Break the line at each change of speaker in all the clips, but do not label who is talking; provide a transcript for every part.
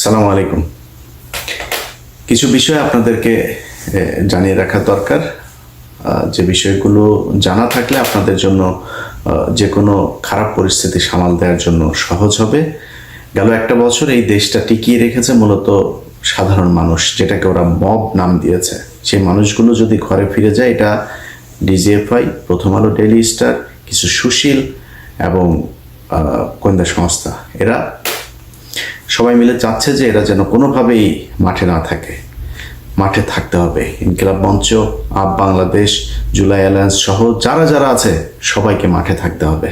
আসসালামু আলাইকুম। কিছু বিষয় আপনাদেরকে জানিয়ে রাখা দরকার, যে বিষয়গুলো জানা থাকলে আপনাদের জন্য যে কোনো খারাপ পরিস্থিতি সামাল দেওয়ার জন্য সহজ হবে। গেল একটা বছর এই দেশটা টিকিয়ে রেখেছে মূলত সাধারণ মানুষ, যেটাকে ওরা মব নাম দিয়েছে। সেই মানুষগুলো যদি ঘরে ফিরে যায়, এটা ডিজিএফআই, প্রথম আলো, ডেইলি স্টার, কিছু সুশীল এবং গোয়েন্দা সংস্থা, এরা সবাই মিলে চাচ্ছে যে এরা যেন কোনোভাবেই মাঠে না থাকে। মাঠে থাকতে হবে। ইনকিলাব মঞ্চ, আপ বাংলাদেশ, জুলাই অ্যালায়েন্স সহ যারা যারা আছে সবাইকে মাঠে থাকতে হবে।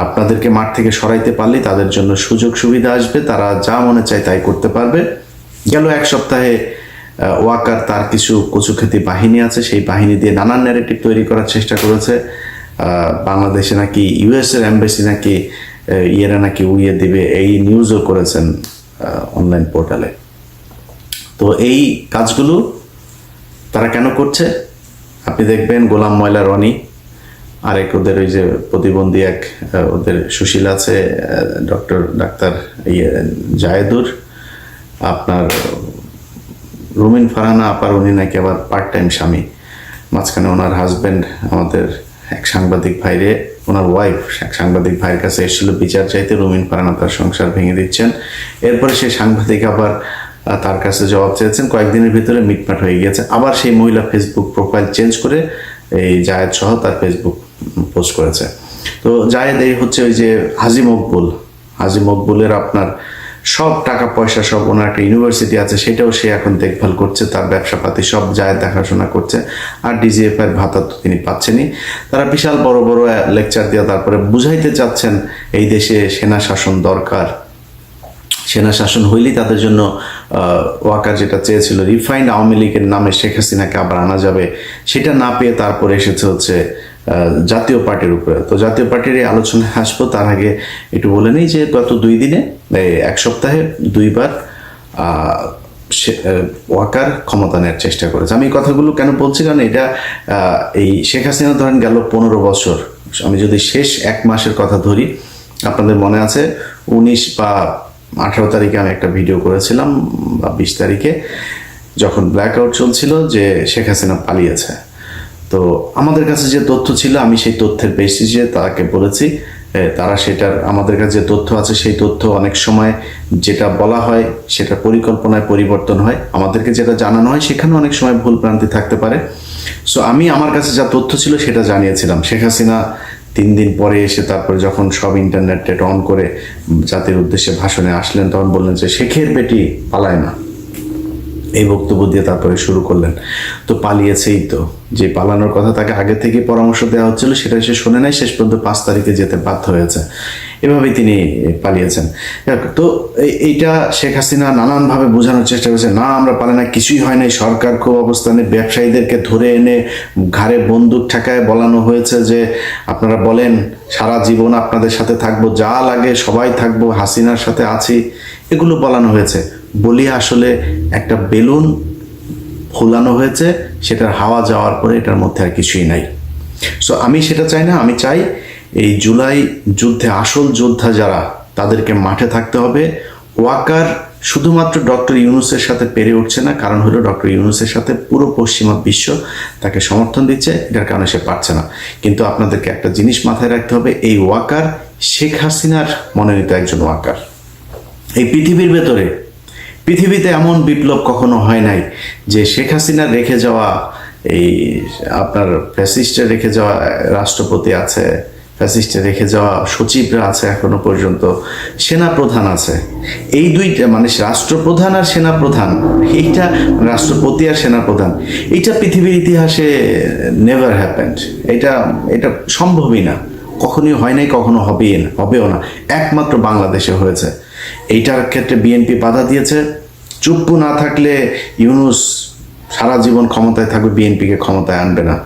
আপনাদেরকে মাঠ থেকে সরাইতে পারলেই তাদের জন্য সুযোগ সুবিধা আসবে, তারা যা মনে চায় তাই করতে পারবে। গেল এক সপ্তাহে ওয়াকার তার কিছু কচুখ্যাতি বাহিনী আছে, সেই বাহিনী দিয়ে নানান ন্যারেটিভ তৈরি করার চেষ্টা করেছে। বাংলাদেশে নাকি ইউএস এর এমবাসি নাকি ইয়েরা নাকি উড়িয়ে দিবে, এই নিউজও করেছেন অনলাইন পোর্টালে। তো এই কাজগুলো তারা কেন করছে? আপনি দেখবেন গোলাম ময়লা রনি, আরেক ওদের ওই যে প্রতিবন্ধী এক ওদের সুশীল আছে, ডাক্তার জায়েদুর, আপনার রুমিন ফারহানা আপার, উনি নাকি আবার পার্ট টাইম স্বামী। মাঝখানে ওনার হাজব্যান্ড আমাদের এক সাংবাদিক ভাইরে, ওনার ওয়াইফ এক সাংবাদিক ভাইয়ের কাছে এসেছিল বিচার চাইতে, রুমিন ফারহানা তার সংসার ভেঙে দিচ্ছেন। এরপরে সেই সাংবাদিক আবার তার কাছে জবাব চেয়েছেন, কয়েকদিনের ভিতরে মিটমাট হয়ে গিয়েছে। আবার সেই মহিলা ফেসবুক প্রোফাইল চেঞ্জ করে এই জায়েদ সহ তার ফেসবুক পোস্ট করেছে। তো জায়েদ এই হচ্ছে ওই যে হাজি মকবুলের আপনার সব টাকা পয়সা, সব ওনার একটা ইউনিভার্সিটি আছে, সেটাও সে এখন দেখভাল করছে, তার ব্যবসাপাতি সব জায়েদ দেখাশোনা করছে। আর ডিজিএফআই এর ভাতা তো তিনি পাচ্ছেনই। তারা বিশাল বড় বড় লেকচার দিয়ে তারপরে বুঝাইতে চাচ্ছেন এই দেশে সেনা শাসন দরকার, সেনা শাসন হইলেই তাদের জন্য ওয়াকার যেটা চেয়েছিল রিফাইন্ড আওয়ামী লীগের নামে শেখ হাসিনাকে আবার আনা যাবে, সেটা না পেয়ে তারপরে এসেছে হচ্ছে জাতীয় পার্টির উপরে। তো জাতীয় পার্টির এই আলোচনায় আসবো, তার আগে একটু বলে নিই যে গত 2 দিনে, এক সপ্তাহে 2বার ওয়াকার ক্ষমতা নেওয়ার চেষ্টা করেছে। আমি এই কথাগুলো কেন বলছি, কারণ এটা এই শেখ হাসিনা ধরেন গেল 15 বছর, আমি যদি শেষ 1 মাসের কথা ধরি, আপনাদের মনে আছে 19 বা 18 তারিখে আমি একটা ভিডিও করেছিলাম, বা 20 তারিখে, যখন ব্ল্যাক আউট চলছিল, যে শেখ হাসিনা পালিয়েছে। তো আমাদের কাছে যে তথ্য ছিল, আমি সেই তথ্যের বেসিসে তাকে বলেছি, তারা সেটার, আমাদের কাছে যে তথ্য আছে সেই তথ্য অনেক সময় যেটা বলা হয় সেটা পরিকল্পনায় পরিবর্তন হয়, আমাদেরকে যেটা জানানো হয় সেখানে অনেক সময় ভুল ভ্রান্তি থাকতে পারে। সো আমি আমার কাছে যা তথ্য ছিল সেটা জানিয়েছিলাম। শেখ হাসিনা 3 দিন পরে এসে তারপরে যখন সব ইন্টারনেট অন করে জাতির উদ্দেশ্যে ভাষণে আসলেন, তখন বললেন যে শেখের বেটি পালায় না, এই বক্তব্য দিয়ে তারপরে শুরু করলেন। তো পালিয়েছেই তো, যে পালানোর কথা তাকে আগে থেকে পরামর্শ দেওয়া হচ্ছিল সেটা সে শোনে নাই, শেষ পর্যন্ত 5 তারিখে যেতে বাধ্য হয়েছে, এভাবেই তিনি পালিয়েছেন। তো এইটা শেখ হাসিনা নানানভাবে বোঝানোর চেষ্টা করেছে, না আমরা পালাই না, কিছুই হয় নাই, সরকার খুব অবস্থানে, ব্যবসায়ীদেরকে ধরে এনে ঘাড়ে বন্দুক ঠেকায় বলানো হয়েছে যে আপনারা বলেন সারা জীবন আপনাদের সাথে থাকবো, যা লাগে সবাই থাকবো, হাসিনার সাথে আছি, এগুলো বলানো হয়েছে। বলি আসলে একটা বেলুন ফোলানো হয়েছে, সেটার হাওয়া যাওয়ার পরে এটার মধ্যে আর কিছুই নাই। সো আমি সেটা চাই না, আমি চাই এই জুলাই যুদ্ধে আসল যোদ্ধা যারা, তাদেরকে মাঠে থাকতে হবে। ওয়াকার শুধুমাত্র ডক্টর ইউনূসের সাথে পেরে উঠছে না, কারণ হলো ডক্টর ইউনূসের সাথে পুরো পশ্চিমা বিশ্ব তাকে সমর্থন দিচ্ছে, এটার কারণে সে পারছে না। কিন্তু আপনাদেরকে একটা জিনিস মাথায় রাখতে হবে, এই ওয়াকার শেখ হাসিনার মনোনীত একজন ওয়াকার। এই পৃথিবীতে এমন বিপ্লব কখনো হয় নাই যে শেখ হাসিনা রেখে যাওয়া, এই আপনার ফ্যাসিস্টে রেখে যাওয়া রাষ্ট্রপতি আছে, ফ্যাসিস্টে রেখে যাওয়া সচিবরা আছে, এখনো পর্যন্ত সেনাপ্রধান আছে, এই দুইটা মানে রাষ্ট্রপ্রধান আর সেনাপ্রধান, এইটা রাষ্ট্রপতি আর সেনাপ্রধান, এইটা পৃথিবীর ইতিহাসে নেভার হ্যাপেন্ড। এটা সম্ভবই না, কখনোই হয় নাই, কখনো হবেও না, একমাত্র বাংলাদেশে হয়েছে। এইটার ক্ষেত্রে বিএনপি বাধা দিয়েছে। চুপ না থাকলে ইউনূস সারা জীবন ক্ষমতায় থাকবে, বিএনপিকে ক্ষমতায় আনবে না।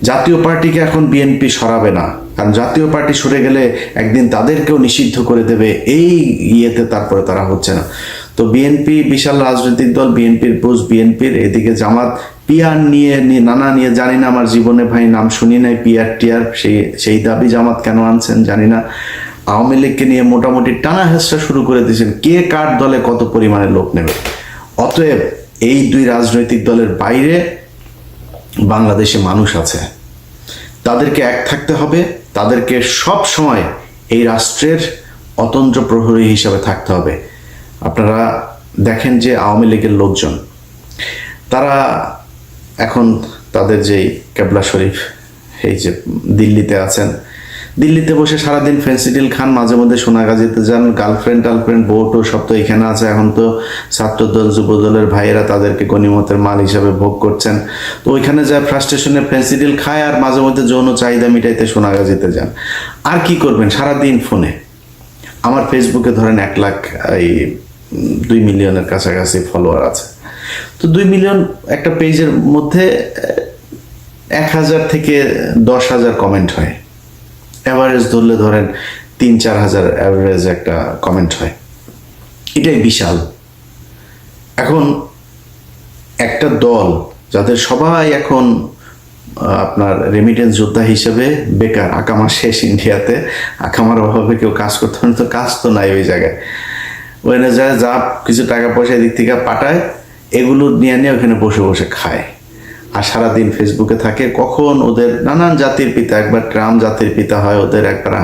জাতীয় পার্টিকে এখন বিএনপি সরাবে না, কারণ জাতীয় পার্টি সরে গেলে একদিন তাদেরকেও নিষিদ্ধ করে দেবে, এই ইয়েতে তারপরে তারা হচ্ছে না। তো বিএনপি বিশাল রাজনৈতিক দল, বিএনপির বুঝ বিএনপির, এদিকে জামাত পিআর নিয়ে নানা নিয়ে, জানি না, আমার জীবনে ভাই নাম শুনি নাই পিআর টিআর, সেই দাবি জামাত কেন আনছেন জানি না। আওয়ামী লীগকে নিয়ে মোটামুটি টানা হেঁচড়া শুরু করে দিয়েছেন কে কার দলে কত পরিমাণে লোক নেবে। অতএব এই দুই রাজনৈতিক দলের বাইরে বাংলাদেশে মানুষ আছে, তাদেরকে এক থাকতে হবে, তাদেরকে সব সময় এই রাষ্ট্রের অতন্ত্র প্রহরী হিসাবে থাকতে হবে। আপনারা দেখেন যে আওয়ামী লীগের লোকজন তারা এখন তাদের যেই কেবলা শরীফ এই যে দিল্লিতে আছেন, দিল্লিতে বসে সারাদিন ফেন্সিডিল খান, মাঝে মধ্যে সোনাগাজীতে যান, টার্লফ্রেন্ড বোটও সব তো এখানে আছে। এখন তো ছাত্রদল যুবদলের ভাইয়েরা তাদেরকে গণিমতের মাল হিসাবে ভোগ করছেন। তো ওইখানে যায় ফ্রাস্ট্রেশনে ফেন্সিডিল খায় আর মাঝে মধ্যে যৌন চাহিদা মিটাইতে সোনাগাজীতে যান। আর কি করবেন সারাদিন ফোনে। আমার ফেসবুকে ধরেন 1 লাখ 2 মিলিয়নের কাছাকাছি ফলোয়ার আছে। তো 2 মিলিয়ন একটা পেজের মধ্যে 1000 থেকে 10,000 কমেন্ট হয়, অ্যাভারেজ ধরলে ধরেন 3-4 হাজার অ্যাভারেজ একটা কমেন্ট হয়। এটাই বিশাল। এখন একটা দল যাদের সবাই এখন আপনার রেমিটেন্স যোদ্ধা হিসেবে বেকার, আকামা শেষ ইন্ডিয়াতে, আকামার অভাবে কেউ কাজ করতে পারে, তো কাজ তো নাই ওই জায়গায়, ওখানে যায় যা কিছু টাকা পয়সা এদিক থেকে পাঠায়, এগুলো নিয়ে ওখানে বসে বসে খায় আর সারাদিন ফেসবুকে থাকে। কখন ওদের নানান জাতির পিতা, একবার ট্রাম্প জাতির পিতা হয় ওদের, একবার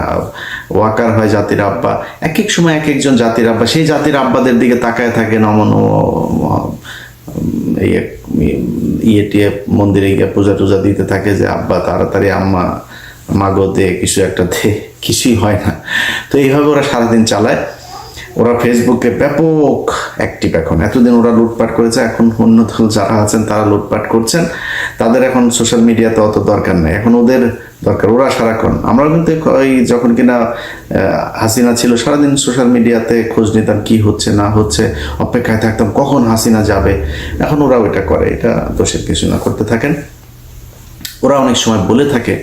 ওয়াকার হয় জাতির আব্বা, এক এক সময় এক একজন জাতির আব্বা, সেই জাতির আব্বাদের দিকে তাকায় থাকে, নমন ইয়ে টিয়ে মন্দিরে গিয়ে পূজা টুজা দিতে থাকে যে আব্বা তাড়াতাড়ি আম্মা মাগো দে কিছু একটা দে, কিছুই হয় না। তো এইভাবে ওরা সারাদিন চালায়। ওরা ফেসবুকে ব্যাপক অ্যাক্টিভ এখন। এতদিন ওরা লুটপাট করেছে, এখন অন্য দল যারা আছেন তারা লুটপাট করছেন, তাদের এখন সোশ্যাল মিডিয়াতে অত দরকার নেই, এখন ওদের দরকার। ওরা সারাক্ষণ, আমরাও কিন্তু ওই যখন কিনা হাসিনা ছিল সারাদিন সোশ্যাল মিডিয়াতে খোঁজ নিতাম কি হচ্ছে না হচ্ছে, অপেক্ষায় থাকতাম কখন হাসিনা যাবে। এখন ওরা ওইটা করে, এটা দোষের কিছু না, করতে থাকেন। ওরা অনেক সময় বলে থাকে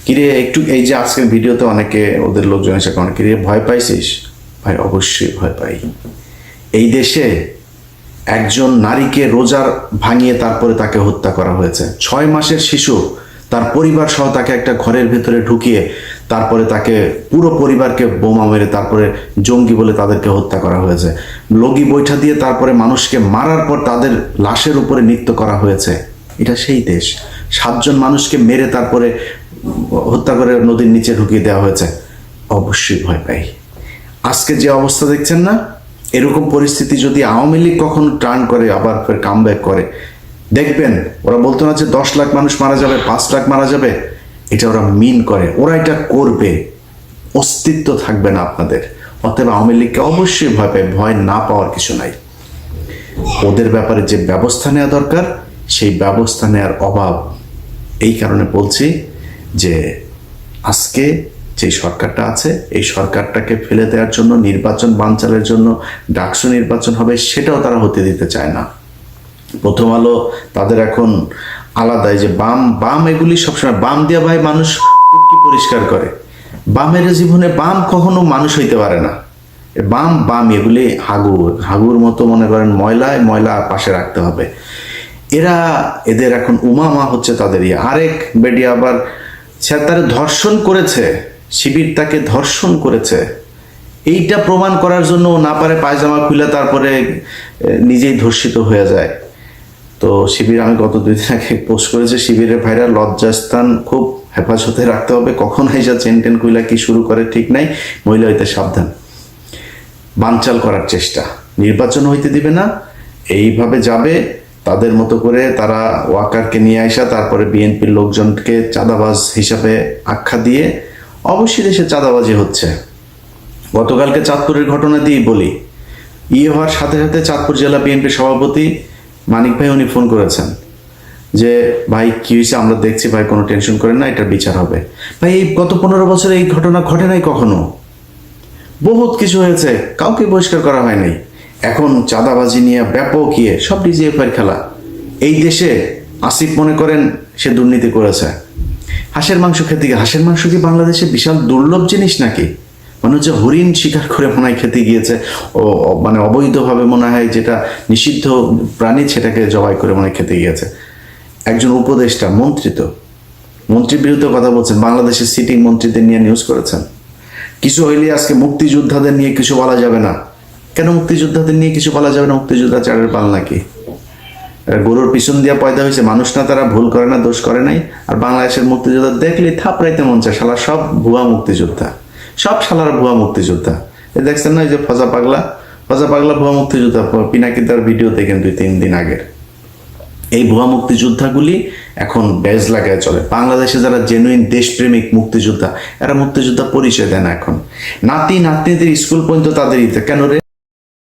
কিরে একটু, এই যে আজকের ভিডিওতে অনেকে ওদের লোকজন এসে কন কিরে ভয় পাইছিস? ভাই অবশ্যই ভয় পাই। এই দেশে একজন নারীকে রোজার ভাঙিয়ে তারপরে তাকে হত্যা করা হয়েছে। 6 মাসের শিশু তার পরিবার সহ তাকে একটা ঘরের ভেতরে ঢুকিয়ে তারপরে তাকে পুরো পরিবারকে বোমা মেরে তারপরে জঙ্গি বলে তাদেরকে হত্যা করা হয়েছে। লগি বৈঠা দিয়ে তারপরে মানুষকে মারার পর তাদের লাশের উপরে নৃত্য করা হয়েছে। এটা সেই দেশ। 7 জন মানুষকে মেরে তারপরে হত্যা করে নদীর নিচে ঢুকিয়ে দেওয়া হয়েছে। অবশ্যই ভয় পাই। আজকে যে অবস্থা দেখছেন না, এরকম পরিস্থিতি যদি আওয়ামী লীগ কখনো টার্ন করে আবার ফের কামব্যাক করে, দেখবেন ওরা বলতো না যে 10 লাখ মানুষ মারা যাবে, 5 লাখ মারা যাবে, এটা ওরা মিন করে, ওরা এটা করবে, অস্তিত্ব থাকবে না আপনাদের। অতএব আওয়ামী লীগকে অবশ্যই ভয় পায়, ভয় না পাওয়ার কিছু নাই। ওদের ব্যাপারে যে ব্যবস্থা নেওয়া দরকার সেই ব্যবস্থা নেওয়ার অভাব। এই কারণে বলছি যে আজকে যে সরকারটা আছে এই সরকারটাকে ফেলে দেওয়ার জন্য, নির্বাচন বানচালের জন্য ডাকসু নির্বাচন হবে, সেটাও তারা হতে দিতে চায় না। প্রথম আলো তাদের এখন আলাদাই যে বাম বাম এগুলি সবসময় বাম দিয়া ভাই মানুষ কি পরিষ্কার করে। বামের জীবনে বাম কখনো মানুষ হইতে পারে না। বাম বাম এগুলি হাগুর মতো মনে করেন, ময়লা পাশে রাখতে হবে। এদের এখন উমামা হচ্ছে তাদের আরেক বেডি আবার তার ধর্ষণ করেছে, শিবির তাকে ধর্ষণ করেছে, এইটা প্রমাণ করার জন্য না পারে পায়জামা খুলে তারপরে নিজেই ধর্ষিত হয়ে যায়। তো শিবির, আমি গত 2 দিন আগে পোস্ট করেছে, শিবিরের ভাইরা লজ্জাস্থান খুব হেফাজতে রাখতে হবে, কখন আইসা চেন খুইলা কি শুরু করে ঠিক নাই, মহিলা হইতে সাবধান। বানচাল করার চেষ্টা, নির্বাচন হইতে দিবে না, এইভাবে যাবে তাদের মতো করে। তারা ওয়াকারকে নিয়ে আসা তারপরে বিএনপির লোকজনকে চাঁদাবাজ হিসাবে আখ্যা দিয়ে, অবশ্যই দেশে চাঁদাবাজি হচ্ছে। গতকালকে চাঁদপুরের ঘটনা দিয়েই বলি, হওয়ার সাথে সাথে চাঁদপুর জেলা বিএনপির সভাপতি মানিক ভাই উনি ফোন করেছেন যে ভাই কি হয়েছে, আমরা দেখছি ভাই, কোনো টেনশন করেন না, এটার বিচার হবে। ভাই এই গত 15 বছরে এই ঘটনা ঘটে নাই কখনো, বহুত কিছু হয়েছে, কাউকে বহিষ্কার করা হয় নাই। এখন চাঁদাবাজি নিয়ে ব্যাপক সব ডিজিএফআইয়ের খেলা। এই দেশে আসিফ মনে করেন সে দুর্নীতি করেছে, হাঁসের মাংস খেতে গিয়ে, হাঁসের মাংস কি বাংলাদেশে বিশাল দুর্লভ জিনিস নাকি? মনে হচ্ছে হরিণ শিকার করে মনে হয় খেতে গিয়েছে, ও মানে অবৈধভাবে মনে হয় যেটা নিষিদ্ধ প্রাণী সেটাকে জবাই করে মনে হয় খেতে গিয়েছে। একজন উপদেষ্টা, মন্ত্রীর বিরুদ্ধে কথা বলছেন, বাংলাদেশের সিটিং মন্ত্রীদের নিয়ে নিউজ করেছেন। কিছু হইলে আজকে মুক্তিযোদ্ধাদের নিয়ে কিছু বলা যাবে না। কেন মুক্তিযোদ্ধাদের নিয়ে কিছু বলা যাবে না? মুক্তিযোদ্ধা চারের পাল নাকি? এরা গরুর পিছন দিয়া পয়দা হয়েছে মানুষ না, তারা ভুল করে না, দোষ করে নাই। আর বাংলাদেশের মুক্তিযোদ্ধা দেখলেই থাপড়াইতে মন চায়, শালা সব ভুয়া মুক্তিযোদ্ধা, সব শালার ভুয়া মুক্তিযোদ্ধা। এ দেখছেন না, এই যে ফজা পাগলা ভুয়া মুক্তিযোদ্ধা, পিনাকিদার ভিডিও দেখেন 2-3 দিন আগের। এই ভুয়া মুক্তিযোদ্ধাগুলি এখন ব্যাজ লাগায় চলে। বাংলাদেশে যারা জেনুইন দেশপ্রেমিক মুক্তিযোদ্ধা, এরা মুক্তিযোদ্ধা পরিচয় দেয় না এখন। নাতি নাতনিদের স্কুল পর্যন্ত তাদের কেন রে?